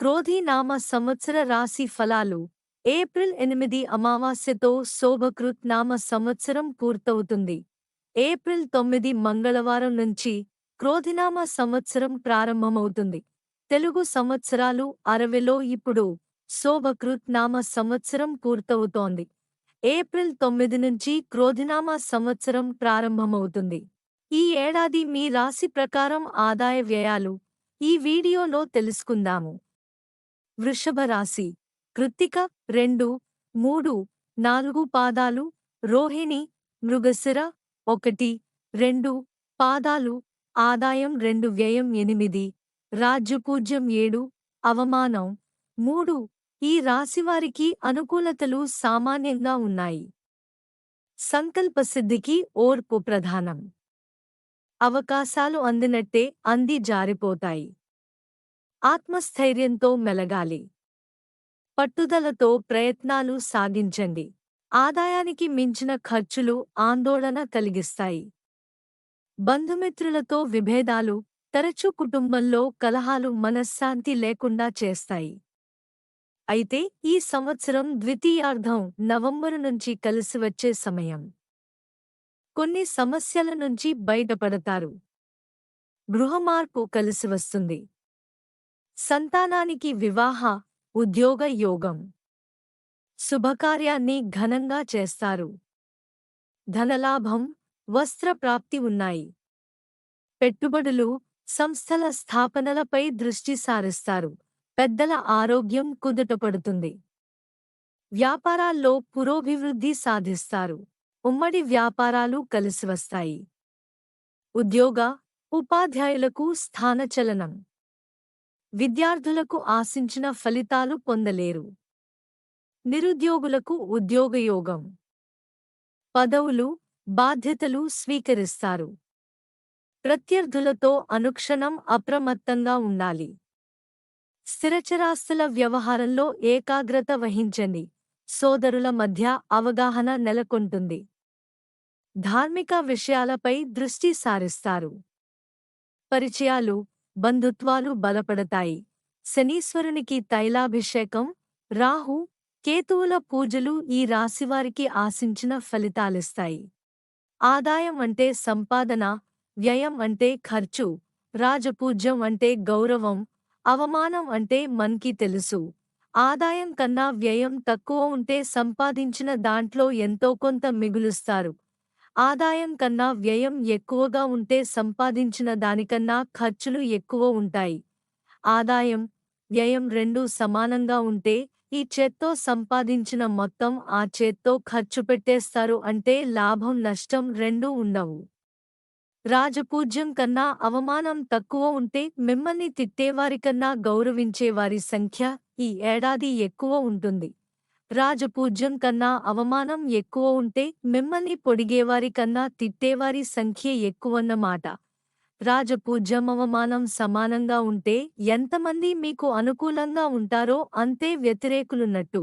క్రోధీనామ సంవత్సర రాశి ఫలాలు ఏప్రిల్ 8 అమావాస్యతో శోభకృత్ నామ సంవత్సరం పూర్తవుతుంది. ఏప్రిల్ 9 మంగళవారం నుంచి క్రోధినామ సంవత్సరం ప్రారంభమవుతుంది. తెలుగు సంవత్సరాలు 60లో ఇప్పుడు శోభకృత్ నామ సంవత్సరం పూర్తవుతోంది. ఏప్రిల్ 9 నుంచి క్రోధినామ సంవత్సరం ప్రారంభమవుతుంది. ఈ ఏడాది మీ రాశి ప్రకారం ఆదాయ వ్యయాలు ఈ వీడియోలో తెలుసుకుందాము. వృషభ రాశి కృత్తిక 2, 3, 4 పాదాలు, రోహిణి, మృగశిర 1, 2 పాదాలు, ఆదాయం 2, వ్యయం 8, రాజ్యపూజ్యం 7, అవమానం 3. ఈ రాశివారికి అనుకూలతలు సామాన్యంగా ఉన్నాయి. సంకల్పసిద్ధికి ఓర్పు ప్రధానం. అవకాశాలు అందినట్టే అంది జారిపోతాయి. ఆత్మస్థైర్యంతో మెలగాలి. పట్టుదలతో ప్రయత్నాలు సాగించండి. ఆదాయానికి మించిన ఖర్చులు ఆందోళన కలిగిస్తాయి. బంధుమిత్రులతో విభేదాలు, తరచూ కుటుంబంలో కలహాలు మనశ్శాంతి లేకుండా చేస్తాయి. అయితే ఈ సంవత్సరం ద్వితీయార్ధం నవంబరు నుంచి కలిసివచ్చే సమయం. కొన్ని సమస్యల నుంచి బయటపడతారు. గృహమార్పు కలిసివస్తుంది. సంతానానికి వివాహ, ఉద్యోగ యోగం. శుభకార్యాన్ని ఘనంగా చేస్తారు. ధనలాభం, వస్త్రప్రాప్తి ఉన్నాయి. పెట్టుబడులు, సంస్థల స్థాపనలపై దృష్టి సారిస్తారు. పెద్దల ఆరోగ్యం కుదుటపడుతుంది. వ్యాపారాల్లో పురోభివృద్ధి సాధిస్తారు. ఉమ్మడి వ్యాపారాలు కలిసివస్తాయి. ఉద్యోగ, ఉపాధ్యాయులకు స్థానచలనం. విద్యార్థులకు ఆశించిన ఫలితాలు పొందలేరు. నిరుద్యోగులకు ఉద్యోగయోగం. పదవులు, బాధ్యతలు స్వీకరిస్తారు. ప్రత్యర్థులతో అనుక్షణం అప్రమత్తంగా ఉండాలి. స్థిరచరాస్తుల వ్యవహారంలో ఏకాగ్రత వహించండి. సోదరుల మధ్య అవగాహన నెలకొంటుంది. ధార్మిక విషయాలపై దృష్టి సారిస్తారు. పరిచయాలు, బంధుత్వాలు బలపడతాయి. శనీశ్వరునికి తైలాభిషేకం, రాహు, కేతువుల పూజలు ఈ రాశివారికి ఆశించిన ఫలితాలిస్తాయి. ఆదాయం అంటే సంపాదన, వ్యయం అంటే ఖర్చు, రాజపూజ్యం అంటే గౌరవం, అవమానం అంటే మన్కి తెలుసు. ఆదాయం కన్నా వ్యయం తక్కువ ఉంటే సంపాదించిన దాంట్లో ఎంతో కొంత మిగులుస్తారు. ఆదాయం కన్నా వ్యయం ఎక్కువగా ఉంటే సంపాదించిన దానికన్నా ఖర్చులు ఎక్కువ ఉంటాయి. ఆదాయం, వ్యయం రెండూ సమానంగా ఉంటే ఈ చేత్తో సంపాదించిన మొత్తం ఆ చేత్తో ఖర్చు పెట్టేస్తారు. అంటే లాభం నష్టం రెండూ ఉండవు. రాజపూజ్యం కన్నా అవమానం తక్కువ ఉంటే మిమ్మల్ని తిట్టేవారికన్నా గౌరవించేవారి సంఖ్య ఈ ఏడాది ఎక్కువ ఉంటుంది. రాజపూజ్యం కన్నా అవమానం ఎక్కువ ఉంటే మిమ్మల్ని పొడిగేవారి కన్నా తిట్టేవారి సంఖ్య ఎక్కువన్నమాట. రాజపూజ్యం, అవమానం సమానంగా ఉంటే ఎంతమంది మీకు అనుకూలంగా ఉంటారో అంతే వ్యతిరేకులున్నట్టు.